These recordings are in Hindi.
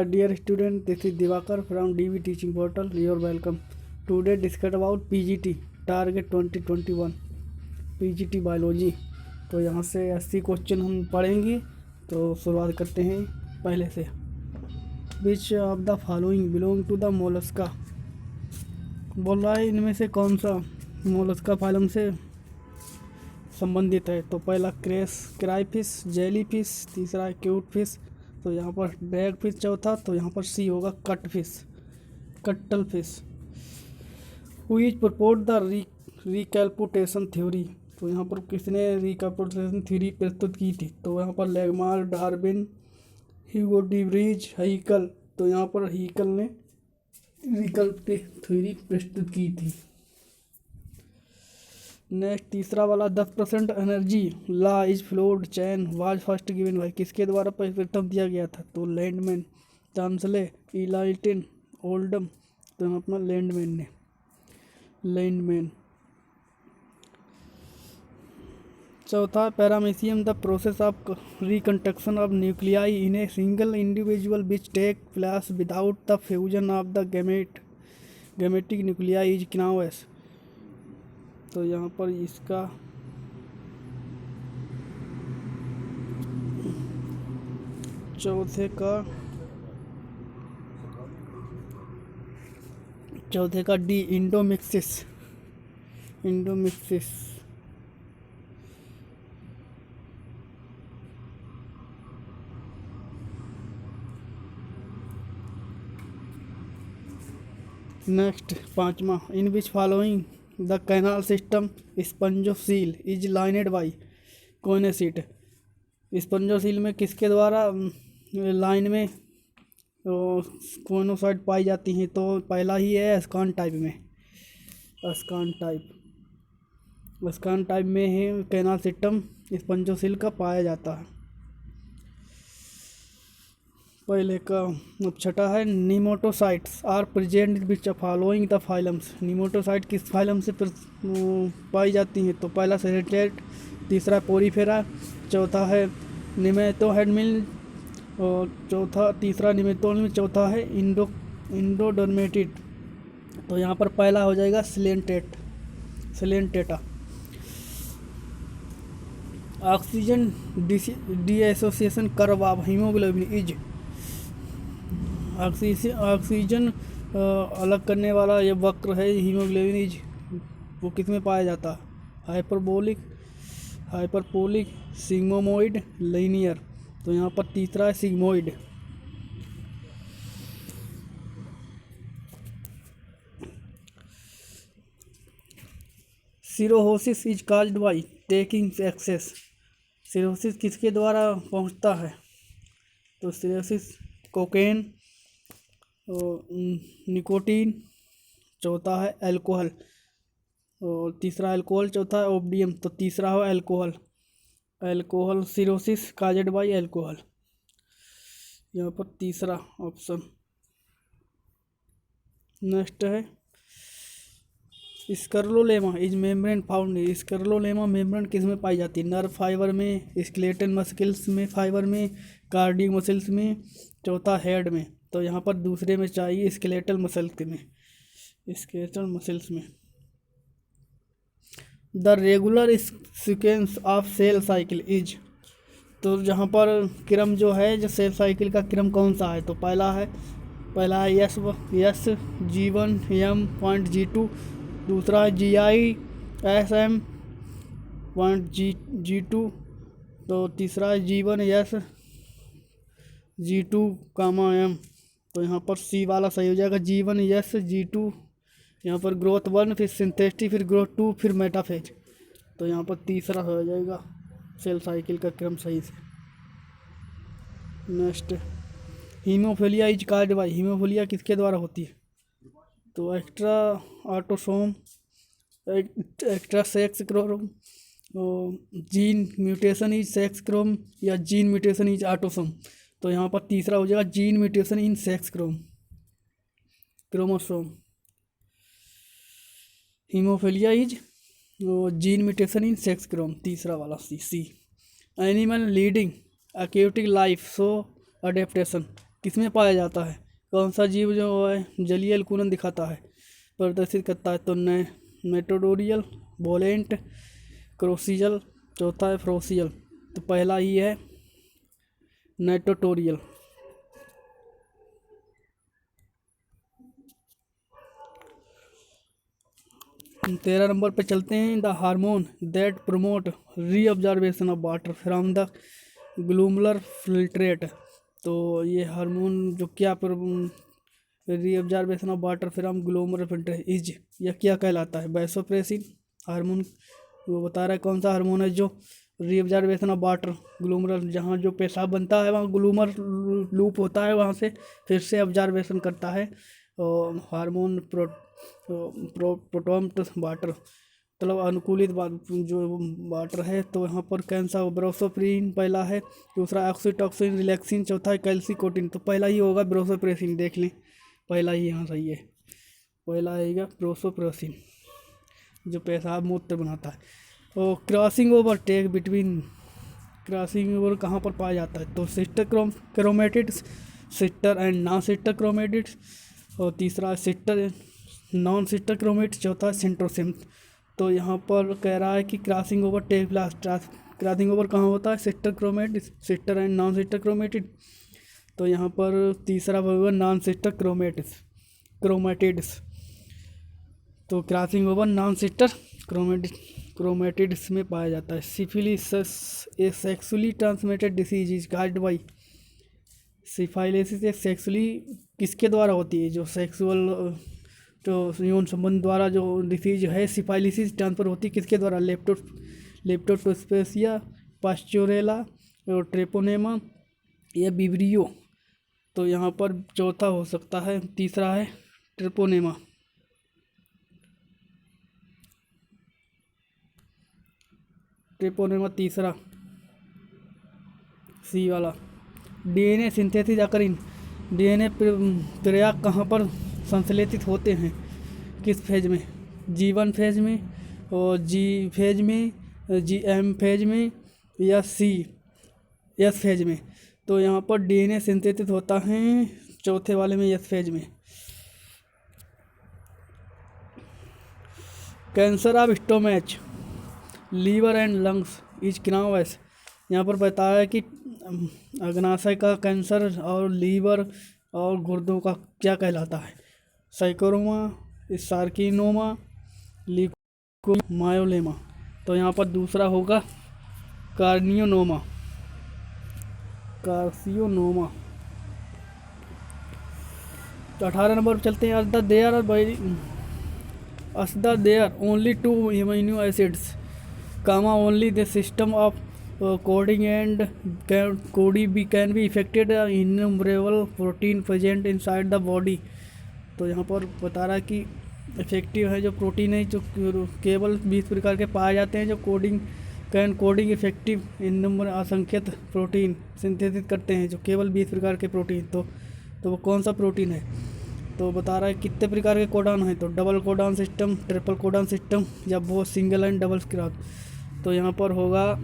Dear student, this is Divakar from DV Teaching Portal. You are welcome. Today discuss about PGT Target 2021 PGT Biology. तो यहाँ से 80 क्वेश्चन हम पढ़ेंगे। तो शुरुआत करते हैं पहले से। Which of the following belong to the mollusca? बोल रहा है इनमें से कौन सा मोलस्का फाइलम से संबंधित है। तो पहला क्राई फिश, जेली फिश, तीसरा है क्यूट फिश, तो यहाँ पर ड्रैग फिश चौथा, तो यहाँ पर सी होगा cuttlefish. Which propose the recapitulation theory, तो यहाँ पर किसने रिकैल्पुटेशन थ्योरी प्रस्तुत की थी। तो यहाँ पर लेगमार, डार्विन, ह्यूगो डी व्रीज, हाइकल, तो यहाँ पर हाइकल ने रिकैल्पुटेशन थ्योरी प्रस्तुत की थी। नेक्स्ट तीसरा वाला 10% energy law is flowed chain was first given by, किसके द्वारा प्रथम दिया गया था। तो लैंडमैन, चांसले, इलाइटिन, ओल्डम, तो अपना लैंडमैन। चौथा paramecium the process of reconstruction of nuclei in a single individual which take place without the fusion of the gametic nuclei is क्नाउस। तो यहाँ पर इसका चौथे का डी इंडोमिक्सिस। नेक्स्ट पांचवा in which following the canal system spongocoel is lined by choanocytes. Spongocoel में किसके द्वारा लाइन में कोनोसाइट पाई जाती हैं। तो पहला ही है स्कान टाइप में ही कैनाल सिस्टम स्पंजोसील का पाया जाता है। पहले का अब छठा है nematocytes are present which following the phylums. Nematocyte किस फाइलम से पाई जाती हैं। तो पहला सेरेटेट, तीसरा पोरीफेरा, चौथा है निमेटोहेडमिल, और तीसरा निमेटोहेडमिल, चौथा है इंडोडर्मेटिड। तो यहाँ पर पहला हो जाएगा coelenterata. Oxygen dissociation curve of haemoglobin is, oxygen अलग करने वाला ये वक्र है हीमोग्लोबिन इज, वो किस में पाया जाता है। Hyperbolic, sigmoid, linear. तो यहाँ पर तीसरा है sigmoid. Cirrhosis is caused by taking excess. Cirrhosis किसके द्वारा पहुँचता है। तो सिरोसिस कोकेन, निकोटीन, चौथा है अल्कोहल, और तीसरा अल्कोहल, चौथा है ओपियम। तो तीसरा हो अल्कोहल सिरोसिस काजेड बाई अल्कोहल। यहाँ पर तीसरा ऑप्शन। नेक्स्ट है स्कर्लोलेमा इज मेम्ब्रेन फाउंड। स्कर्लोलेमा मेम्ब्रेन किस में पाई जाती है। नर्व फाइबर में, स्केलेटल मस्किल्स में फाइबर में, कार्डियक मसल्स में, चौथा हेड में। तो यहाँ पर दूसरे में चाहिए स्केलेटल मसल्स में। The regular sequence of cell cycle is, तो जहाँ पर क्रम जो है जो सेल साइकिल का क्रम कौन सा है। तो पहला है yes G1 M point G2, दूसरा है GI SM पॉइंट G2, तो तीसरा है G1 S G2 M। तो यहाँ पर सी वाला सही हो जाएगा G1 S G2। यहाँ पर ग्रोथ 1, फिर सिंथेसिस, फिर ग्रोथ 2, फिर मेटाफेज। तो यहाँ पर तीसरा हो जाएगा सेल साइकिल का क्रम सही से। Next haemophilia is caused by, haemophilia किसके द्वारा होती है। तो extra sex chrome, gene mutation is sex chrome, या जीन म्यूटेशन इज ऑटोसोम। तो यहाँ पर तीसरा हो जाएगा gene mutation in sex chromosome. Haemophilia is gene mutation in sex chrome, तीसरा वाला C. Animal leading aquatic life so adaptation, किसमें पाया जाता है? कौन सा जीव जो है जलीय अकुलन दिखाता है, प्रदर्शित करता है? तो नेटोडोरियल, वोलेंट, क्रोसियल, चौथा है फ्रोसियल। तो पहला ही है नेटोटोरियल। तेरह नंबर पे चलते हैं। The hormone that promote reabsorption of water from the glomerular filtrate. तो ये हार्मोन जो क्या reabsorption of water from glomerular filtrate is, यह क्या कहलाता है? Vasopressin hormone. वो बता रहा है कौन सा हार्मोन है जो रीअब्जॉर्बेशन ऑफ वाटर ग्लूमरल, जहाँ जो पेशाब बनता है वहाँ ग्लूमर लूप होता है, वहाँ से फिर से ऑब्जर्वेशन करता है हार्मोन प्रोटोम्ट वाटर, मतलब अनुकूलित जो वाटर है। तो यहाँ पर कौन सा? ब्रोसोप्रीन पहला है, दूसरा ऑक्सीटोसिन, रिलैक्सिन, चौथा है कैल्सिकोटिन। तो पहला ही होगा ब्रोसोप्रेसिन, देख लें, पहला ही यहाँ सही है। पहला आएगा ब्रोसोप्रेसिन जो पेशाब मूत्र बनाता है। और crossing over take between, crossing over कहाँ पर पाया जाता है? तो sister chromatids, sister and non sister chromatids, और तीसरा सिस्टर नॉन सिस्टर क्रोमेटिड्स, चौथा सेंट्रोसिम। तो यहाँ पर कह रहा है कि crossing over take place, crossing over कहाँ होता है? Sister chromatids, sister and non sister chromatid. तो यहाँ पर तीसरा होगा नॉन सिस्टर क्रोमेटिड्स। तो crossing over non sister chromatids में पाया जाता है। Syphilis a sexually transmitted disease is caused by, syphilis एक सेक्सुअली किसके द्वारा होती है? जो सेक्सुअल जो यौन संबंध द्वारा जो डिसीज है सिफाइलिसिस ट्रांसफर होती है किसके द्वारा? लेप्टोस्पिरोसिया, पास्चुरेला और ट्रेपोनेमा या विब्रियो। तो यहाँ पर चौथा हो सकता है, तीसरा है ट्रेपोनेमा। ट्रेपोनेमा तीसरा, सी वाला। डीएनए सिंथेसिस अकरिन, डीएनए प्रयाग कहाँ पर संश्लेषित होते हैं? किस फेज में? G1 फेज में, और जी फेज में, GM फेज में, या एस फेज में। तो यहाँ पर डीएनए सिंथेसिस होता है चौथे वाले में, एस फेज में। Cancer of stomach, liver and lungs is क्नावस। यहाँ पर बताया है कि अग्नाशय का कैंसर और लीवर और गुर्दों का क्या कहलाता है? साइकोरोमा, सार्किनोमा, मायोलेमा। तो यहाँ पर दूसरा होगा कार्सिनोमा। तो 18 नंबर पर चलते हैं। There only 2 amino acids comma only the system of coding and can be affected innumerable protein present inside the body। तो यहाँ पर बता रहा है कि इफेक्टिव है जो प्रोटीन है जो केवल 20 प्रकार के पाए जाते हैं जो कोडिंग इफेक्टिव इन नंबर असंख्यत प्रोटीन सिंथेसिस करते हैं जो केवल 20 प्रकार के प्रोटीन। तो वो कौन सा प्रोटीन है? तो बता रहा है कितने प्रकार के कोडॉन हैं? तो double codon system, triple codon system, या वो सिंगल एंड डबल क्रॉस। तो यहाँ पर होगा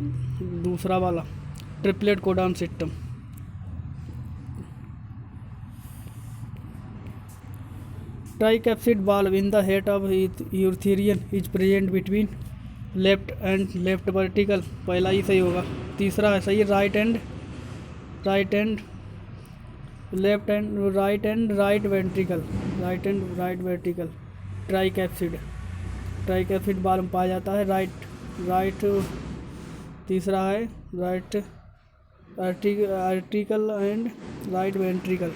दूसरा वाला triplet codon system. Tricuspid valve in the head of urethrian is present between left and left vertical. पहला ही सही होगा। तीसरा है सही, right and left and right ventricle, right ventricle. Tricuspid valve में पाया जाता है राइट। तीसरा है right article and right ventricle.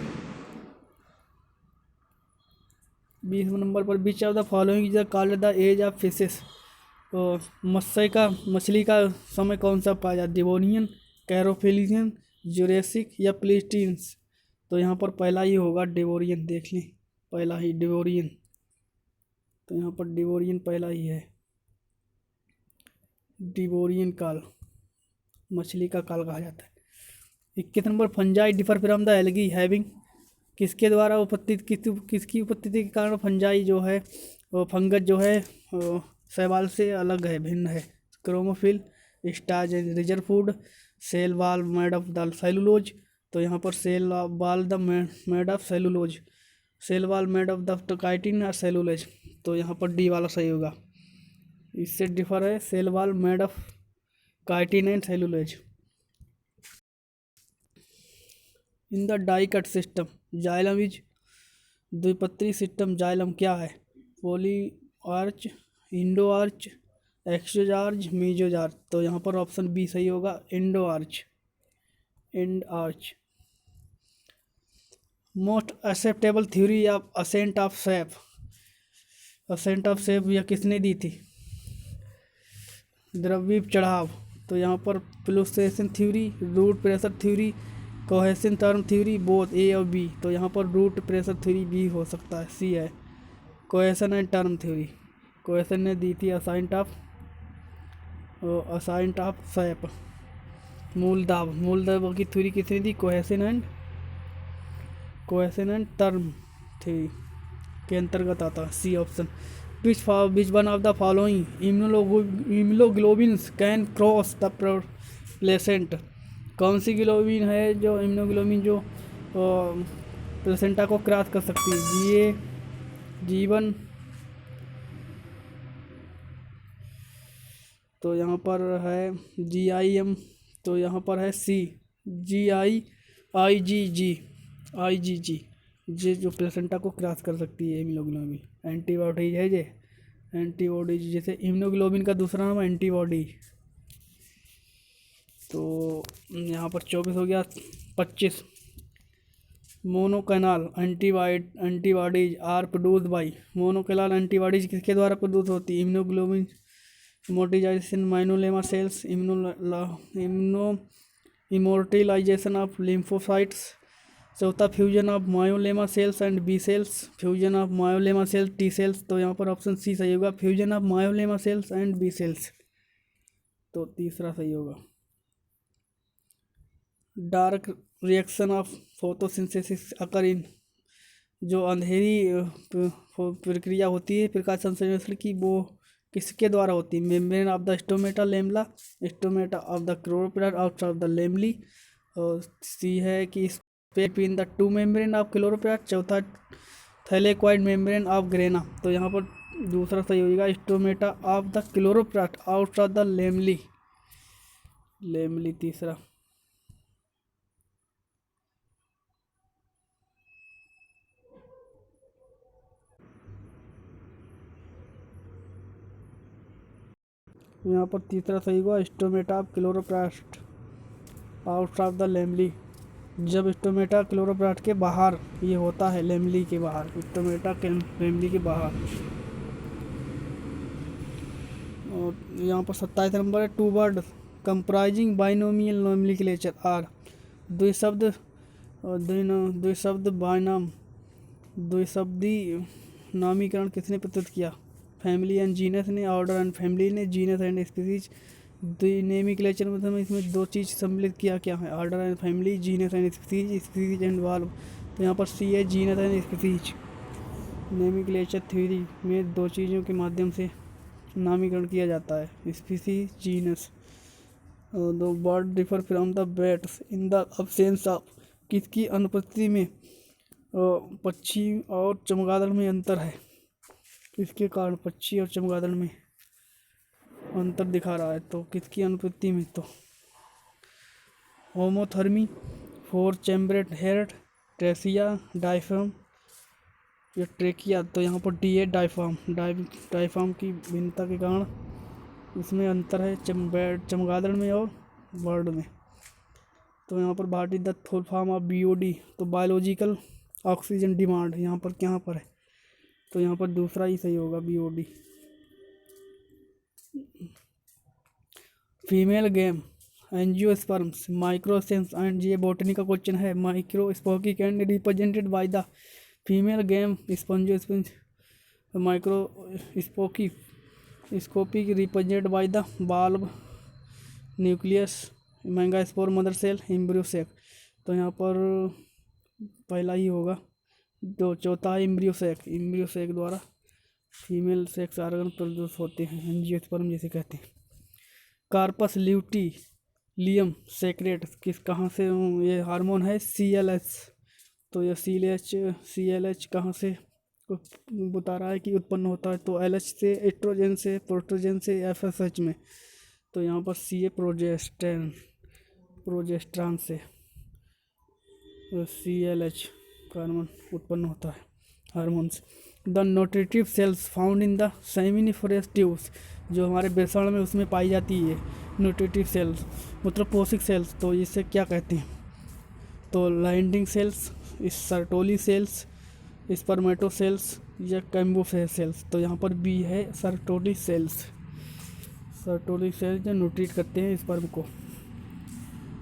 20 number पर which of the following is called the age of fishes. तो मछली का समय कौन सा पाया जाता? डिवोनियन, कैरोफिलियन, जुरेसिक या प्लेस्टीन्स। तो यहाँ पर पहला ही होगा डिवोरियन, देख लें, पहला ही डिवोरियन। तो यहाँ पर डिवोरियन पहला ही है। डिवोरियन काल, मछली का काल कहा जाता है। 21 number, fungi differ from the algae having, किसके द्वारा किसकी उपस्थिति के कारण फंजाई जो है वो फंगस जो है शैवाल से अलग है, भिन्न है? Chromophil, starch reserve food, cell wall made of the cellulose, तो यहाँ पर cell wall the made of cellulose, cell wall made of the chitin और सेलुलोज, तो यहाँ पर डी वाला सही होगा। इससे डिफर है cell wall made of chitin and cellulose. In the dicot system xylem is, द्विपत्री सिस्टम जाइलम क्या है? Polyarch, endarch, exarch, mesarch, तो यहाँ पर ऑप्शन बी सही होगा, endarch, endarch. Most acceptable theory of ascent of sap, ascent of sap यह किसने दी थी? द्रव्य चढ़ाव, तो यहाँ पर fluctuation theory, root pressure theory, cohesion term theory, both A और बी, तो यहाँ पर रूट प्रेशर थ्योरी बी हो सकता है, सी है cohesion and term theory. Cohesion ने दी थी असाइंट ऑफ सेप। मूल दाब की थ्योरी किसने दी? कोहेशन एंड टर्म थ्योरी के अंतर्गत आता है, C option. Which one of the following immunoglobins can cross the placenta, कौन सी ग्लोबिन है जो इम्यूनोग्लोबिन जो प्लेसेंटा को क्रॉस कर सकती है? G1, तो यहाँ पर है GIM, तो यहाँ पर है सी IgG, ये जो प्लेसेंटा को क्रॉस कर सकती है इम्यूनोग्लोबिन। एंटीबॉडीज है ये, एंटीबॉडीज जैसे इम्यूनोग्लोबिन का दूसरा नाम एंटीबॉडी। तो यहाँ पर 24 हो गया। 25 monoclonal antibodies are produced by, monoclonal antibodies किसके द्वारा प्रोड्यूस होती है? Immunoglobin immortalisation myeloma cells, immortalisation of lymphocytes. चौथा fusion of myeloma cells and B cells, fusion of myeloma cells T cells, तो यहाँ पर ऑप्शन सी सही होगा, fusion of myeloma cells and B cells, तो तीसरा सही होगा। Dark reaction of photosynthesis occur in, जो अंधेरी प्रक्रिया होती है प्रकाश संश्लेषण की, वो किसके द्वारा होती है? Membrane of the stomata lamella, stomata of the chloroplast outside of the lamellae, और सी है कि between the two membrane of chloroplast. चौथा थैलेक्वाइड मेम्ब्रेन ऑफ ग्रेना, तो यहाँ पर दूसरा सही होगा, stomata of the chloroplast outside the lamellae, तीसरा। यहाँ पर तीसरा सही हुआ, stomata of chloroplast outside the lamellae, जब स्टोमेटा क्लोरोप्लास्ट के बाहर ये होता है, लेमली के बाहर, स्टोमेटा के लेमली के बाहर। और यहाँ पर 27 नंबर है, two word comprising binomial nomenclature are, द्विशब्द बायनाम, द्विशब्दी नामीकरण किसने प्रस्तुत किया? फैमिली एंड जीनस ने, ऑर्डर एंड फैमिली ने, जीनस एंड स्पीसीज। नेमिक्लेचर मतलब इसमें दो चीज़ सम्मिलित किया क्या है? Order and family, genus and species, species and valve, तो यहाँ पर सी है genus and species. Nomenclature theory में दो चीज़ों के माध्यम से नामीकरण किया जाता है, species, genus. The bird differ from the bats in the absence of, किसकी अनुपस्थिति में पक्षी और चमगादड़ में अंतर है? किसके कारण पक्षी और चमगादड़ में अंतर दिखा रहा है? तो किसकी अनुपस्थिति में? तो होमोथर्मी, four chambered head, trachea, diaphragm या ट्रेकिया, तो यहाँ पर डी है डायफ्राम की भिन्नता के कारण इसमें अंतर है चमगादड़ में और बर्ड में। तो यहाँ पर what is the full form of BOD, तो बायोलॉजिकल ऑक्सीजन डिमांड, यहाँ पर क्या पर है? तो यहाँ पर दूसरा ही सही होगा, BOD। Female game angiosperms microsense and, ये बॉटनी का क्वेश्चन है, microscopic and represented by the female game angiosperms, microscopic represented by the bulb nucleus, megaspore mother cell, embryo sac, तो यहाँ पर पहला ही होगा। तो चौथा एम्ब्रियो सेक द्वारा फीमेल सेक्स ऑर्गन प्रोड्यूस होते हैं, एंजियोस्पर्म जिसे कहते हैं। कार्पस ल्यूटी लियम सेक्रेट किस कहाँ से ये हार्मोन है CLH। तो ये CLH कहाँ से बता रहा है कि उत्पन्न होता है, तो LH से, एस्ट्रोजन से, प्रोस्ट्रोजन से, FSH में। तो यहाँ पर C है प्रोजेस्ट्रान से CLH हार्मोन उत्पन्न होता है, hormones. The nutritive cells found in the seminiferous tubes, जो हमारे बेसन में उसमें पाई जाती है न्यूट्रिटिव सेल्स, मतलब पोषक सेल्स। तो इसे क्या कहते हैं, तो लाइंडिंग सेल्स, सर्टोली सेल्स, स्पर्मेटो सेल्स या कैम्बोफेर सेल्स। तो यहाँ पर बी है सर्टोली सेल्स जो न्यूट्रीट करते हैं स्पर्म को।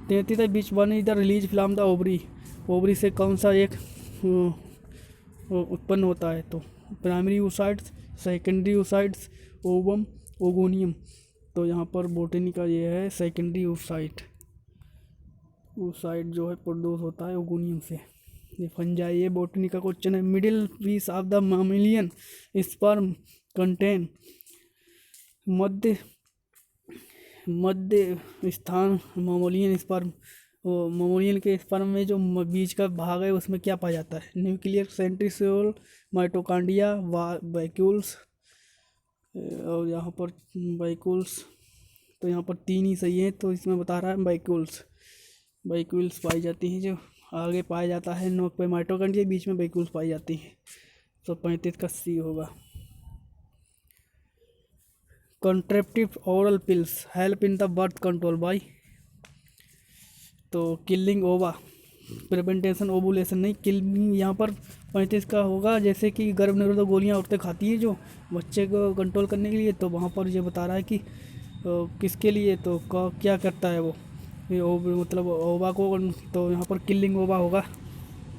33 है which one is the release from the ovary से कौन सा एक उत्पन्न होता है, तो primary oocytes, secondary oocytes, ovum, oogonium. तो यहाँ पर बोटनी का ये है सेकेंडरी oocyte जो है प्रोड्यूस होता है ओगोनियम से। ये फंजाई, ये बोटनी का क्वेश्चन है। Middle piece of the mammalian sperm contain, मध्य स्थान मामोलियन स्पर्म, मामोलियन के स्पर्म में जो बीच का भाग है उसमें क्या पाया जाता है, न्यूक्लियर सेंट्रीओल, माइटोकॉन्ड्रिया, वैक्यूल्स, और यहाँ पर वैक्यूल्स। तो यहाँ पर 3 ही सही है, तो इसमें बता रहा है वैक्यूल्स पाई जाती हैं, जो आगे पाया जाता है नोक पे माइटोकॉन्ड्रिया, बीच में वैक्यूल्स पाई जाती हैं। तो 35 का C होगा। Contraceptive oral pills help in the birth control by, तो किलिंग ओवा, प्रिवेंटेशन ओवुलेशन नहीं, किलिंग यहाँ पर 35 का होगा। जैसे कि गर्भ निरोधक गोलियाँ औरतें खाती हैं जो बच्चे को कंट्रोल करने के लिए, तो वहाँ पर ये बता रहा है कि किसके लिए, तो क्या करता है वो, ये मतलब ओवा को। तो यहाँ पर किलिंग ओवा होगा,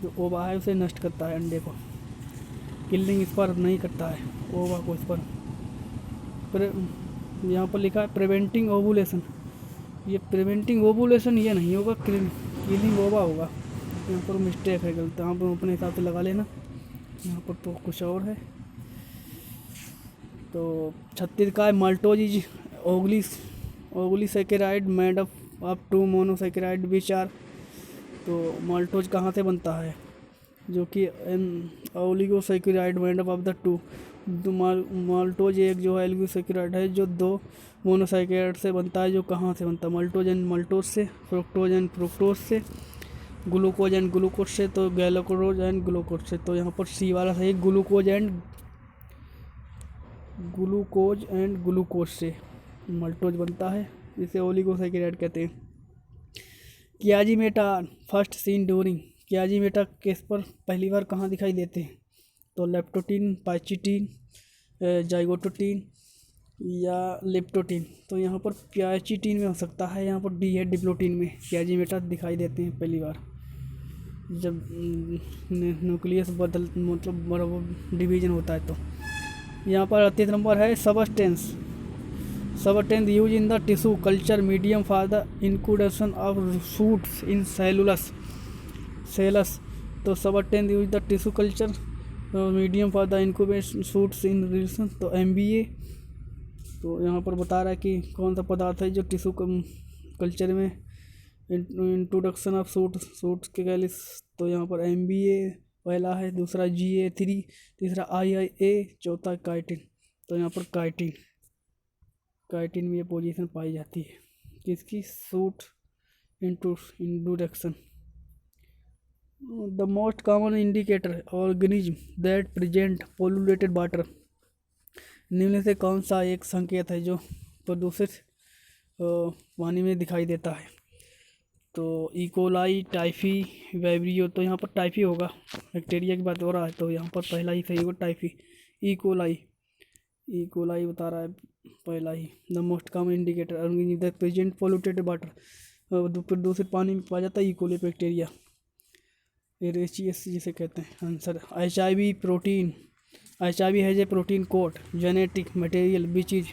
जो ओवा है उसे नष्ट करता है अंडे को, किलिंग स्पर्म नहीं करता है ओवा को स्पर्म। यहाँ पर लिखा है प्रिवेंटिंग ओवुलेशन, ये प्रिवेंटिंग ओवुलेशन ये नहीं होगा, किलिंग ओवा होगा। यहाँ पर मिस्टेक है, गलत, यहाँ पर अपने हिसाब से लगा लेना, यहाँ पर तो कुछ और है। तो 36 का है maltose is oligosaccharide made up 2 monosaccharide which are, तो माल्टोज कहाँ से बनता है, जो कि oligosaccharide made up of the 2। Maltose एक जो है ओलिगोसैकेराइड है जो 2 मोनोसैकेराइड से बनता है, जो कहाँ से बनता है, माल्टोज एंड माल्टोज से, फ्रुक्टोज एंड फ्रुक्टोज से, ग्लूकोज एंड ग्लूकोज से, तो गैलोक्रोज एंड ग्लूकोज से। तो यहाँ पर C वाला सही, ग्लूकोज एंड ग्लूकोज से माल्टोज बनता है, जिसे ओलिगोसैकेराइड कहते हैं। क्याजीमेटा फर्स्ट सीन ड्यूरिंग, क्याजीमेटा केस पर पहली बार कहाँ दिखाई देते हैं, तो लेप्टोटीन, पाइचिटीन, जाइगोटोटीन या लेप्टोटीन। तो यहाँ पर प्याचिटीन में हो सकता है, यहाँ पर D है डिप्लोटीन में क्याजीमेटा दिखाई देते हैं पहली बार, जब न्यूक्लियस मतलब डिवीजन होता है। तो यहाँ पर 38 नंबर है substance use in the tissue culture medium for the incubation of shoots in cells. तो substance use the tissue culture medium for the incubation shoots in relation, तो MBA। तो यहाँ पर बता रहा है कि कौन सा पदार्थ है जो टिश्यू कल्चर में इंट्रोडक्शन ऑफ शूट्स के कैलिस। तो यहाँ पर MBA पहला है, दूसरा GA3, तीसरा IIA, चौथा काइटिन। तो यहाँ पर काइटिन में ये पोजीशन पाई जाती है किसकी, shoot introduction. The most common indicator organism that present polluted water, निम्न से कौन सा एक संकेत है जो प्रदूषित पानी में दिखाई देता है, तो इकोलाई, टाइफी, वाइब्रियो। तो यहाँ पर टाइफी होगा, बैक्टीरिया की बात हो रहा है, तो यहाँ पर पहला ही सही होगा टाइफी। इकोलाई बता रहा है पहला ही। The most common indicator organism that present polluted water, प्रदूषित पानी में पाया जाता है इकोली बैक्टीरिया, एरेचियस जिसे कहते हैं। Answer HIV protein, HIV has a protein code genetic material which is,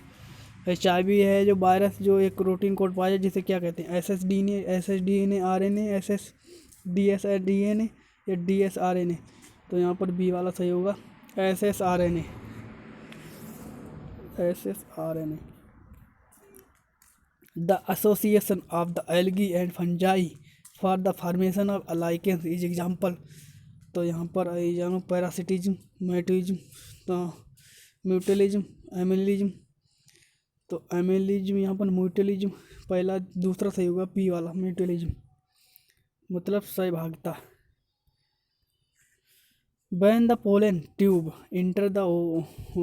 HIV है जो वायरस जो एक प्रोटीन कोड पाया जिसे क्या कहते हैं, SSDNA RNA, DSDNA या DSRNA। तो यहाँ पर B वाला सही होगा, SSRNA। The association of the algae and fungi for the formation of lichens is example. तो यहाँ पर जानो पैरासिटिज्म, मैटिज्म, तो म्यूटलिज्म, एमिलिज्म। तो एमिलिज्म यहाँ पर म्यूटलिज्म पहला, दूसरा सही होगा पी वाला, म्यूटलिज्म मतलब सहभागिता। When the pollen tube enter the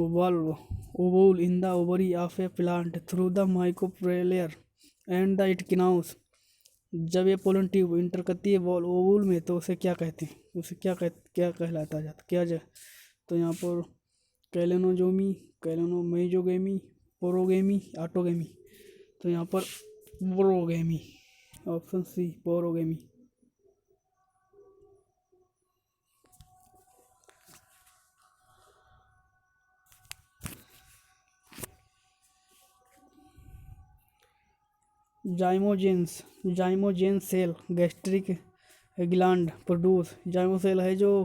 valve ovule in the ovary of a plant through the microplayer and the it canals। जब ये पोलन ट्यूब इंटर करती है ओवूल में तो उसे क्या कहते हैं, उसे क्या कहलाता जाता क्या जा। तो यहाँ पर कैलेनोजोमी, कैलेनोमेजोगेमी, पोरोगेमी, ऑटोगेमी। तो यहाँ पर porogamy, option C porogamy. Zymogens cell gastric gland produce. Zymo cell है जो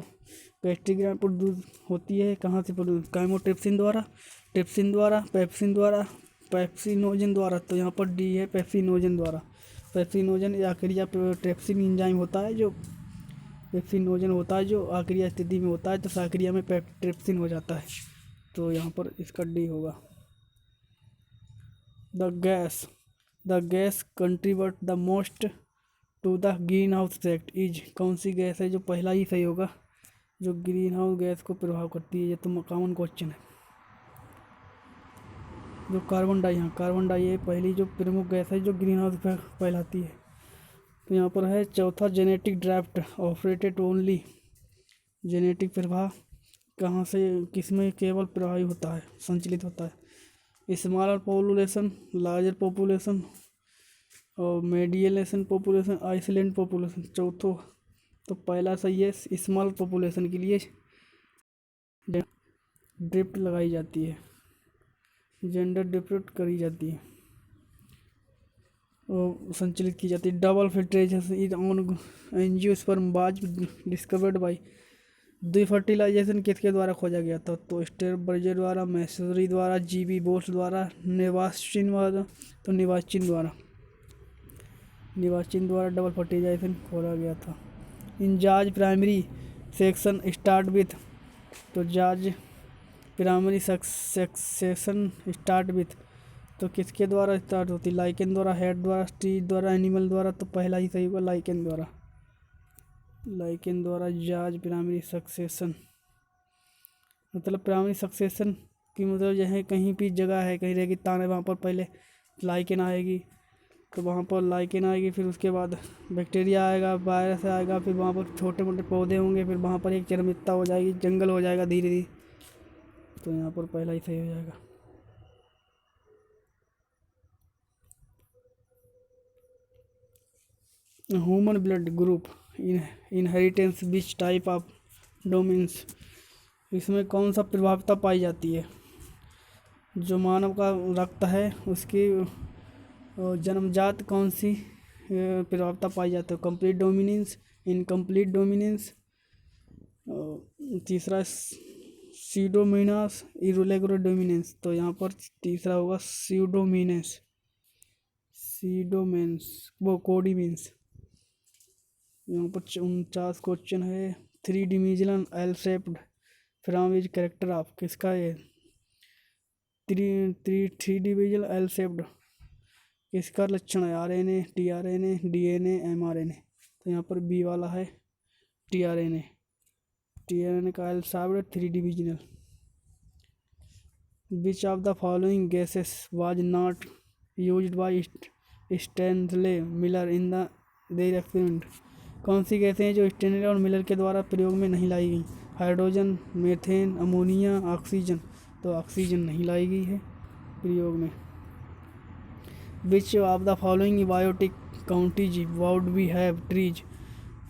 गैस्ट्रिक ग्लैंड प्रोड्यूस होती है, कहाँ से प्रोड्यूस, काइमोट्रिप्सिन द्वारा, ट्रिप्सिन द्वारा, पेप्सिन द्वारा, पेप्सिनोजन द्वारा। तो यहाँ पर डी है पेप्सिनोजन द्वारा। पेप्सिनोजन आखिरी ट्रिप्सिन एंजाइम होता है जो, पेप्सिनोजन होता है जो आखिरी स्थिति में होता है, तो साक्रिया में ट्रिप्सिन हो जाता है। तो यहाँ पर इसका डी होगा। The gas contribute the most to the green house effect is. कौन सी गैस है जो पहला ही सही होगा, जो ग्रीन हाउस गैस को प्रभाव करती है। ये तो कॉमन क्वेश्चन है। जो कार्बन डाई है पहली जो प्रमुख गैस है जो ग्रीन हाउस इफेक्ट फैलाती है। तो यहाँ पर है चौथा genetic draft operated only. Genetic प्रभाव कहाँ से, किसमें केवल प्रभावी होता है, संचालित होता है। स्मॉलर पॉपुलेशन, लार्जर पॉपुलेशन, और मेडिएलेशन पॉपुलेशन, आइसलैंड पॉपुलेशन। चौथो तो पहला सही है, स्मॉल पॉपुलेशन के लिए ड्रिफ्ट लगाई जाती है, जेंडर ड्रिफ्ट करी जाती है और संचालित की जाती है। Double filtration is on angiosperm was discovered by. Fertilization किसके द्वारा खोजा गया था, तो स्टेरबर्जर द्वारा, मैसरी द्वारा, जीबी बोस द्वारा, नेवास्चिन द्वारा। तो निवाचिन द्वारा डबल फर्टिलाइजेशन खोला गया था। इन जाज प्राइमरी सेक्शन स्टार्ट विथ। तो जाज प्राइमरी सेक्शन स्टार्ट विथ तो किसके द्वारा स्टार्ट होती, लाइकेन द्वारा, हेड द्वारा, स्ट्रीट द्वारा, एनिमल द्वारा। तो पहला ही सही होगा लाइकेन द्वारा। लाइकेन द्वारा जाज प्राइमरी सक्सेशन, मतलब प्राइमरी सक्सेशन की मतलब यह है कहीं भी जगह है, कहीं रेगिस्तान है, वहाँ पर पहले लाइकेन आएगी। तो वहाँ पर लाइकेन आएगी, फिर उसके बाद बैक्टीरिया आएगा, वायरस आएगा, फिर वहाँ पर छोटे मोटे पौधे होंगे, फिर वहाँ पर एक चरमित्ता हो जाएगी, जंगल हो जाएगा धीरे धीरे। तो यहाँ पर पहला ही सही हो जाएगा। Human blood group inheritance which type of domains. इसमें कौन सा प्रभावता पाई जाती है, जो मानव का रक्त है उसकी जन्मजात कौन सी प्रभावता पाई जाती है, कंप्लीट डोमिनेंस, इनकम्प्लीट डोमिनेंस, तीसरा सीडोमिनास, इरेगुलर डोमिनेंस। तो यहाँ पर तीसरा होगा सीडोमिनेंस, सीडोमेंस वो कोडिमेंस। यहाँ पर 49 क्वेश्चन है। 3 dimensional L shaped from is character of, किसका है 3 डिविजनल एल शेप्ड, किसका लक्षण है, आरएनए, टीआरएनए, डीएनए, एमआरएनए। तो यहाँ पर बी वाला है टीआरएनए। टीआरएनए का L shaped 3 divisional. Which of the following gases was not used by Stanley Miller in the their experiment. कौन सी गैसें हैं जो स्टैनले और मिलर के द्वारा प्रयोग में नहीं लाई गई, हाइड्रोजन, मीथेन, अमोनिया, ऑक्सीजन। तो ऑक्सीजन नहीं लाई गई है प्रयोग में। Which of the following biotic counties would we have trees.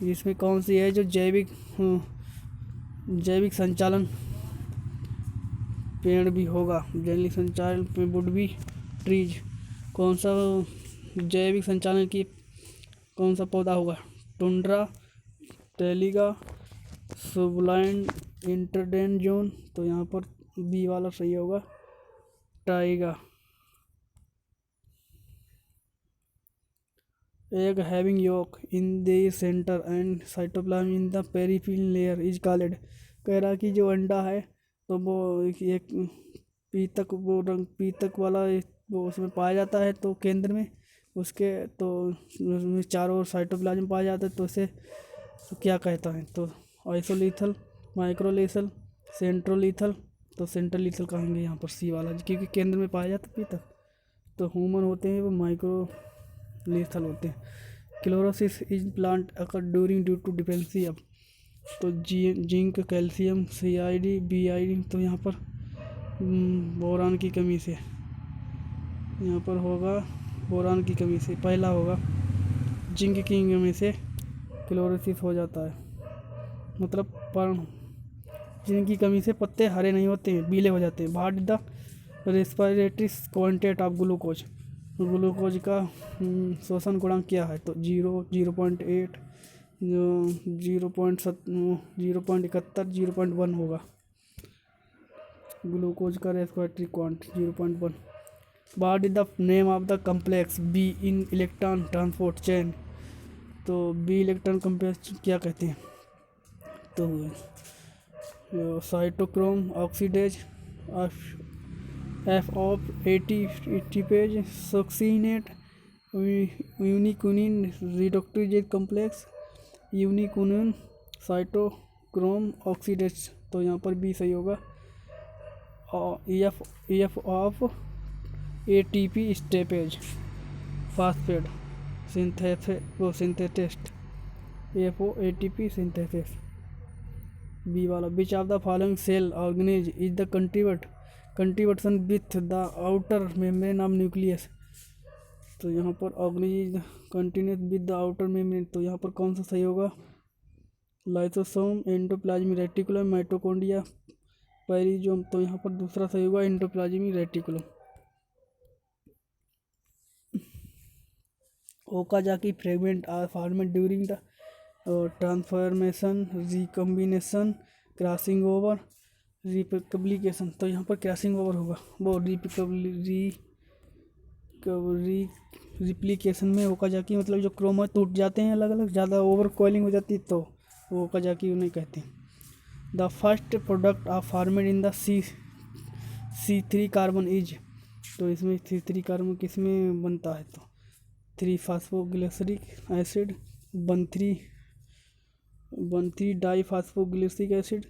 इसमें कौन सी है जो जैविक संचालन पेड़ भी होगा, जैविक संचालन पे वुड बी ट्रीज। कौन सा जैविक संचालन की कौन सा पौधा होगा, टुंड्रा, टेलिगा, सुबलैंड, इंटरडेंजोन। तो यहाँ पर बी वाला सही होगा Tyga. egg having yolk in the center and cytoplasm in the peripheral layer is called। कह रहा कि जो अंडा है तो वो एक पीतक, वो रंग पीतक वाला वो उसमें पाया जाता है, तो केंद्र में उसके तो उसमें चारों ओर साइटोप्लाज्म पाया जाता है, तो उसे तो क्या कहता है? तो आइसोलीथल, माइक्रोलीथल, सेंट्रोलीथल। तो सेंट्रोलीथल कहेंगे यहाँ पर सी वाला, क्योंकि केंद्र में पाया जाता है पीतक। तो ह्यूमन होते हैं वो माइक्रोलीथल होते हैं। Chlorosis is plant occur during due to deficiency अब। तो जिंक, कैल्शियम, CID, BID। तो यहाँ पर बोरान की कमी से, यहाँ पर होगा बोरान की कमी से, पहला होगा जिंक की कमी से क्लोरोसिस हो जाता है, मतलब पर्ण। जिंक की कमी से पत्ते हरे नहीं होते हैं, पीले हो जाते हैं। What the respiratory quantity of glucose. Glucose का शोषण गुणांक क्या है? तो 0, 0.8, 0.71, 0.1 होगा ग्लूकोज का respiratory quotient 0.1। What is the name of the complex B in electron transport chain. तो बी इलेक्ट्रॉन कम्प्लेक्स क्या कहते हैं? तो cytochrome oxidase, F of ATPase, succinate, ubiquinone reductase complex, ubiquinone cytochrome oxidase. तो यहाँ पर बी सही होगा। एफ ऑफ ATP स्टेपेज phosphate synthetase, FO ATP synthesis, B वाला। Which of the following cell organelles is the contribution with the outer membrane of nucleus. तो यहाँ पर organelles continuous with the outer membrane. तो यहाँ पर कौन सा सही होगा? Lysosome, endoplasmic reticulum, mitochondria, peroxisome. तो यहाँ पर दूसरा सही होगा endoplasmic reticulum. Okazaki fragment are formed during the transformation, recombination, crossing over, republication. तो यहाँ पर क्रॉसिंग ओवर होगा। वो रिप्लिकेशन में ओकाजाकी मतलब जो क्रोमा टूट जाते हैं अलग अलग, ज़्यादा ओवर कॉइलिंग हो जाती है, तो वो ओकाजाकी उन्हें कहते हैं। The first product of formed in the C3 carbon is. तो इसमें C3 कार्बन किस में बनता है? तो three phosphoglyceric acid, 1,3 diphosphoglyceric acid,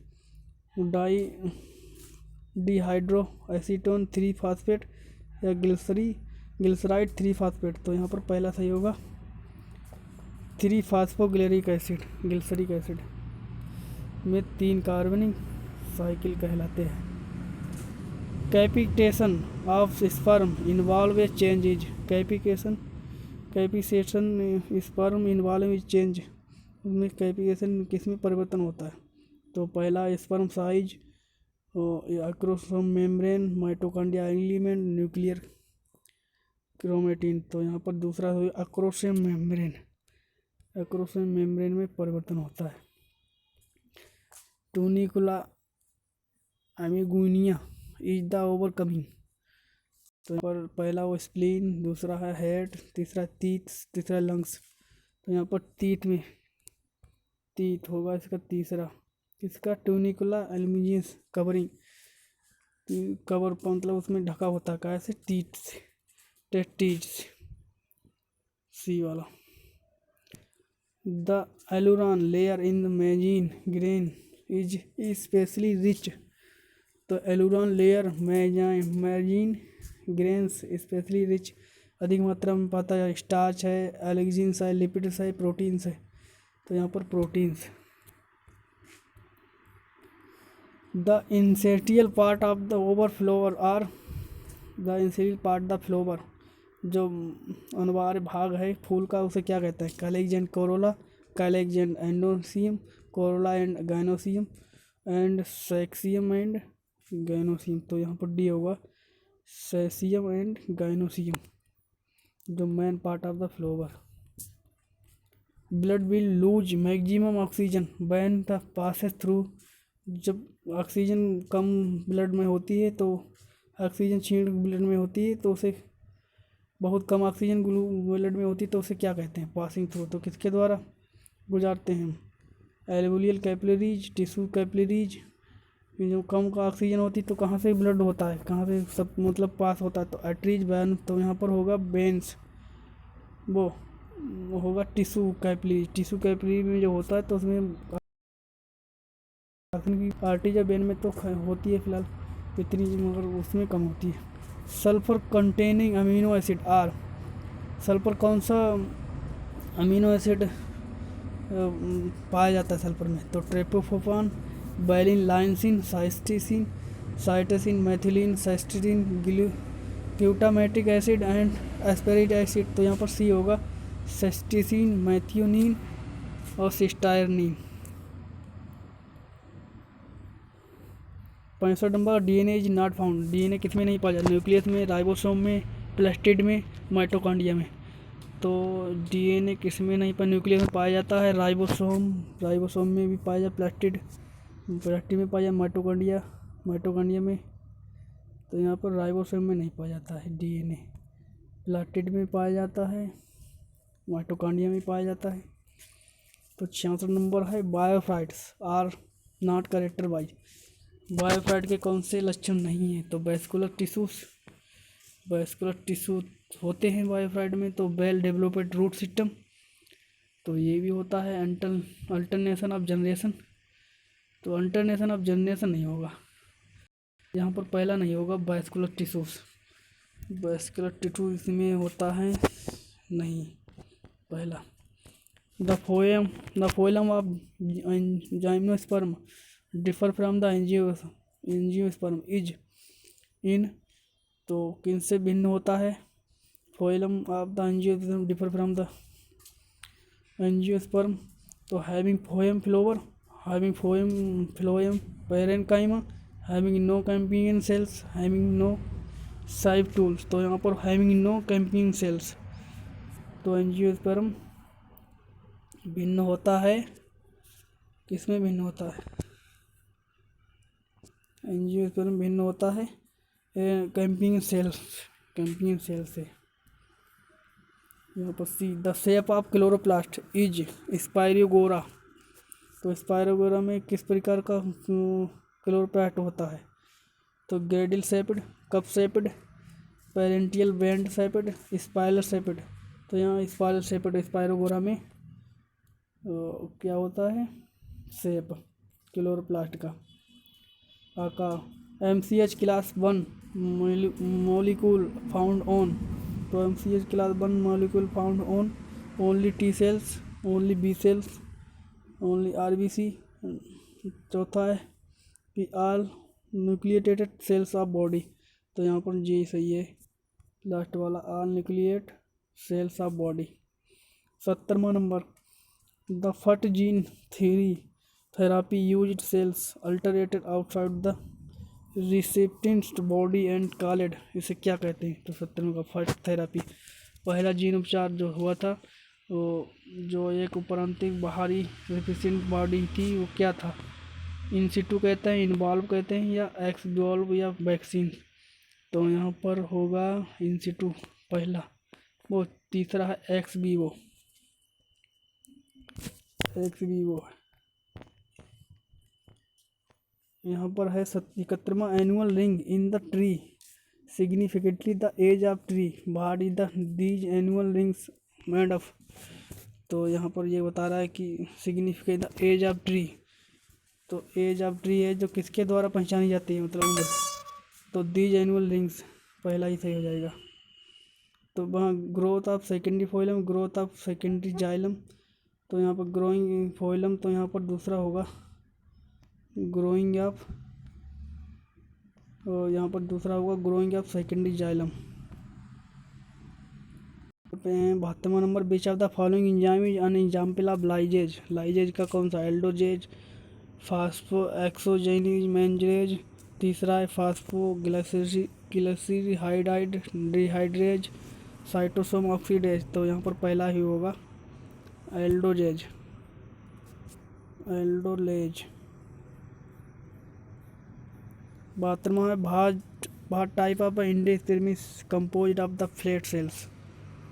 dihydro acetone 3 phosphate, या ग्लिसराइड 3 फास्फेट। तो यहाँ पर पहला सही होगा 3 फास्फोग्लिसरिक एसिड। ग्लिसरिक एसिड में 3 कार्बनिक साइकिल कहलाते हैं। Capitation of sperm involve A change is. Capitation sperm involve is change में कैपिटेशन किस में परिवर्तन होता है? तो पहला sperm size, acrosome membrane, mitochondria element, nuclear chromatin. तो यहाँ पर दूसरा एक्रोसोम मेम्ब्रेन। एक्रोसोम मेम्ब्रेन में परिवर्तन होता है। टूनिकुला एमिगुइनिया इज द ओवरकमिंग। तो पर पहला वो स्प्लीन, दूसरा है हेड, तीसरा तीत, तीसरा लंग्स। तो यहाँ पर तीत होगा इसका तीसरा। इसका टूनिकुला एल्यूमिनियस कवरिंग, कवर मतलब उसमें ढका होता है कैसे? तीत से, टेस्टीज से, सी वाला। The aleurone layer in the maize grain is specially rich. तो aleurone layer maize grains specially rich, अधिक मात्रा में पाता है। स्टार्च है, एलेक्जिन्स है, लिपिड्स है, प्रोटीन्स है। तो यहाँ पर proteins. The essential part of the of a flower are. The essential part the flower, जो अनिवार्य भाग है फूल का, उसे क्या कहते हैं? Calyx and corolla, calyx and androecium, corolla and gynoecium, and सेक्सियम एंड गाइनोसियम। तो यहाँ पर डी होगा सेसियम एंड गाइनोसियम, जो main part of the flower. Blood will lose maximum oxygen when the passes through. जब ऑक्सीजन कम ब्लड में होती है, तो ऑक्सीजन क्षीण ब्लड में होती है, तो उसे बहुत कम ऑक्सीजन ब्लड में होती तो उसे क्या कहते हैं? Passing through. तो किसके द्वारा गुजारते हैं? एल्वेोलियल कैपिलरीज, टिश्यू कैपिलरीज। ये जो कम का ऑक्सीजन होती तो कहाँ से ब्लड होता है, कहाँ से सब मतलब पास होता है? तो आर्टरीज, वैन। तो यहाँ पर होगा वेन्स, वो होगा टिश्यू कैपिलरी। टिश्यू कैपिलरी में जो होता है तो उसमें ऑक्सीजन की आर्टरीज या वेन में तो होती है फिलहाल इतनी, मगर उसमें कम होती है। Sulphur containing amino acid are. Sulphur कौन सा अमीनो एसिड पाया जाता है सल्फर में? तो tryptophan, valine, lysine, cysteine, cytosine, methylene, cysteine, glutamic acid and aspartic acid. तो यहाँ पर सी होगा साइस्टीसिन, मेथियोनिन और सिस्टायरनिन। 65 number, DNA is not found. DNA किस में नहीं पाया जाता? न्यूक्लियस में, राइबोसोम में, प्लास्टिड में, माइटोकॉन्ड्रिया में। तो डीएनए किस में नहीं पाया? न्यूक्लियस में पाया जाता है, राइबोसोम में भी पाया जाता, प्लास्टिड में पाया, माइटोकॉन्ड्रिया में। तो यहाँ पर राइबोसोम में नहीं पाया जाता है डीएनए, प्लास्टिड में पाया जाता है, माइटोकॉन्ड्रिया में पाया जाता है। तो 66 नंबर है, बायोफाइट्स आर नॉट कैरेक्टराइज्ड। बायोफाइट के कौन से लक्षण नहीं है? तो वैस्कुलर टिश्यू होते हैं बायोफाइट में। तो वेल डेवलप्ड रूट सिस्टम, तो ये भी होता है। अल्टरनेशन ऑफ जनरेशन, तो अल्टरनेशन ऑफ जनरेशन नहीं होगा यहाँ पर, पहला नहीं होगा। वैस्कुलर टिश्यू इसमें होता है नहीं, पहला। The phloem of gymnosperm differ from the angiosperm is in. तो किन से भिन्न होता है? Phloem of the angiosperm differ from the angiosperm. तो having phloem parenchyma, having no companion cells, having no sieve tubes. तो यहाँ पर हैविंग नो कैंपियन सेल्स। तो एंजियोस्पर्म भिन्न होता है, किसमें भिन्न होता है? एंजियोस्पर्म भिन्न होता है कैंपियन सेल से। यहाँ पर C, the shape of chloroplast is spirogyra. तो स्पाइरोगोरा में किस प्रकार का क्लोरोप्लास्ट होता है? तो girdle shaped, cup shaped, parietal band shaped, spiral shaped. तो यहाँ स्पाइरल शेप्ड स्पाइरोगोरा में क्या होता है? शेप क्लोरोप्लास्ट का आकार। MCH class 1 molecule found on. तो MCH class 1 molecule found on only T cells, only B cells, only RBC। चौथा है कि all nucleated cells of body. तो यहाँ पर जी सही है, लास्ट वाला, all nucleate cells of body. 70वां नंबर, द फट gene therapy used cells altered outside the recipient's body and called. इसे क्या कहते हैं? तो 70 का फट थेरापी, पहला जीन उपचार जो हुआ था वो जो एक उपरांतिक बाहरी रिसिपिएंट बॉडी थी, वो क्या था? इन सिटू कहते हैं, इन्वॉल्व कहते हैं, या एक्स वॉल्व, या वैक्सीन। तो यहाँ पर होगा इन सिटू पहला, वो तीसरा है एक्स वीवो। यहाँ पर है 71वां, annual ring in the tree significantly the age of tree, what is these annual rings made of. तो यहाँ पर ये बता रहा है कि significant the age of tree. तो एज ऑफ ट्री है जो किसके द्वारा पहचानी जाती है, मतलब उम्र। तो दीज एनुअल रिंग्स पहला ही सही हो जाएगा। तो वहाँ growth of secondary phloem, growth of secondary xylem. तो यहाँ पर ग्रोइंग फोइलम, तो यहाँ पर दूसरा होगा ग्रोइंग ऑफ, और यहाँ पर दूसरा होगा ग्रोइंग ऑफ सेकेंडरी जाइलम। 72वां number, which of the following enzyme is an example of lyases. Lyases का कौन सा? एल्डोजेज, फास्फो एक्सोजेनिज मैंजरेज। तीसरा है फास्फो ग्लिसरीहाइड डिहाइड्रेज, साइटोसोम ऑक्सीडेज। तो यहाँ पर पहला ही होगा एल्डोलेज। 72वां है what type of endosperm composed of the flat cells.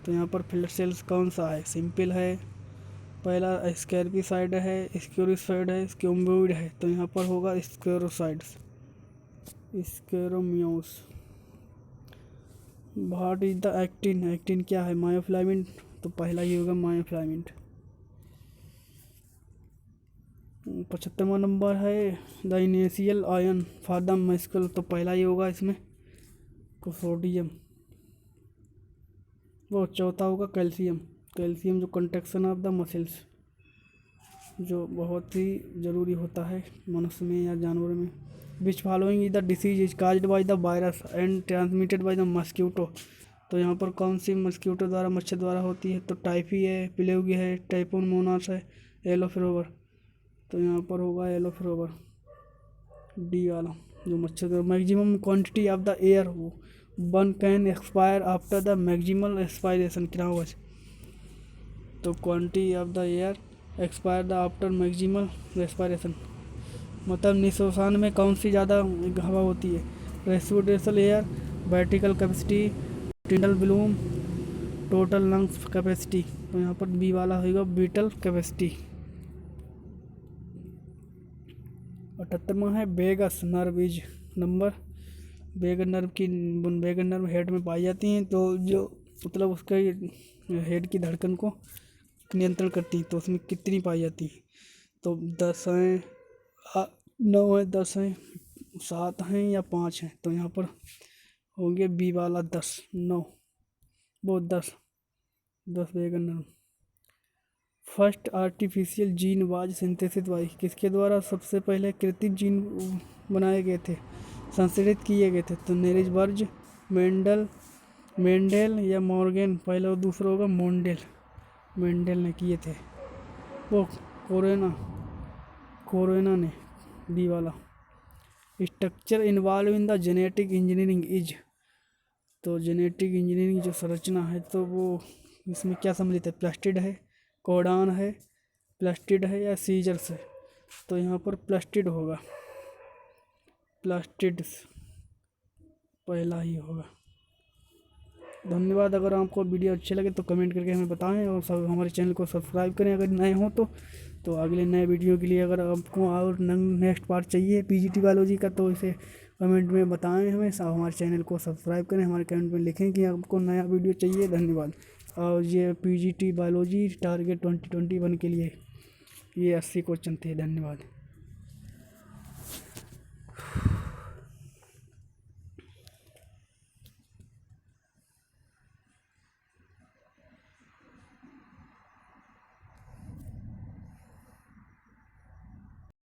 तो यहाँ पर फ्लड सेल्स कौन सा है, सिंपल है, पहला स्कैर्पिसाइड है, स्क्यूरिसाइड है, स्क्यूम्बोइड है, तो यहाँ पर होगा स्क्लेरोसाइड्स, स्क्लेरोमियोस। What is the actin, actin क्या है, मायोफ्लाविन, तो पहला ही होगा मायोफ्लाविन। 75वां नंबर है the initial ion for the muscle, तो पहला ही होगा इसमें सोडियम। वो चौथा होगा कैल्शियम, कैल्शियम जो कंट्रैक्शन ऑफ द मसल्स, जो बहुत ही ज़रूरी होता है मनुष्य में या जानवर में। Which following is the disease is caused by the virus and transmitted by the mosquito, तो यहाँ पर कौन सी मस्क्यूटो द्वारा, मच्छर द्वारा होती है, तो टाइफी है, प्लेग है, टाइफोमोनास है, येलो फीवर, तो यहाँ पर होगा येलो फीवर डी वाला जो मच्छर। Maximum quantity of the air one can expire after the maximal expiration, क्या होगा, तो quantity of the air expire the after maximal expiration, मतलब निश्वासन में कौन सी ज़्यादा हवा होती है, respirational air, vertical capacity, tidal volume, total lungs capacity, तो यहाँ पर बी वाला होगा बीटल कैपेसिटी। 78वां है vagus nerve is number, vagus nerve की, वेगस नर्व हेड में पाई जाती हैं, तो जो मतलब उसका हेड की धड़कन को नियंत्रण करती हैं, तो उसमें कितनी पाई जाती है, तो 10 हैं, 9 है, 10 हैं, 7 हैं या 5 हैं, तो यहाँ पर होंगे बी वाला 10, 9 वो 10 vagus nerve. First artificial gene was synthesis by, किसके द्वारा सबसे पहले कृत्रिम जीन बनाए गए थे, संश्लेषित किए गए थे, तो नेरिसबर्ग, मेंडेल या मॉर्गन, पहला और दूसरा होगा मेंडेल ने किए थे, वो कोरोना ने, डी वाला। Structure involve in the genetic engineering is, तो जेनेटिक इंजीनियरिंग जो संरचना है, तो वो इसमें क्या सम्मिलित है, प्लास्टिड है, कोडान है, प्लास्टिड है या सीजर्स है, तो यहाँ पर प्लास्टिड होगा, प्लास्टिड पहला ही होगा। धन्यवाद। अगर आपको वीडियो अच्छे लगे तो कमेंट करके हमें बताएं और सब हमारे चैनल को सब्सक्राइब करें अगर नए हों तो अगले नए वीडियो के लिए अगर आपको और नेक्स्ट पार्ट चाहिए पीजीटी बायोलॉजी का तो इसे कमेंट में बताएं हमें, हमारे चैनल को सब्सक्राइब करें, हमारे कमेंट में लिखें कि आपको नया वीडियो चाहिए। धन्यवाद। और ये पीजीटी बायोलॉजी टारगेट 2021 के लिए ये 80 क्वेश्चन थे। धन्यवाद।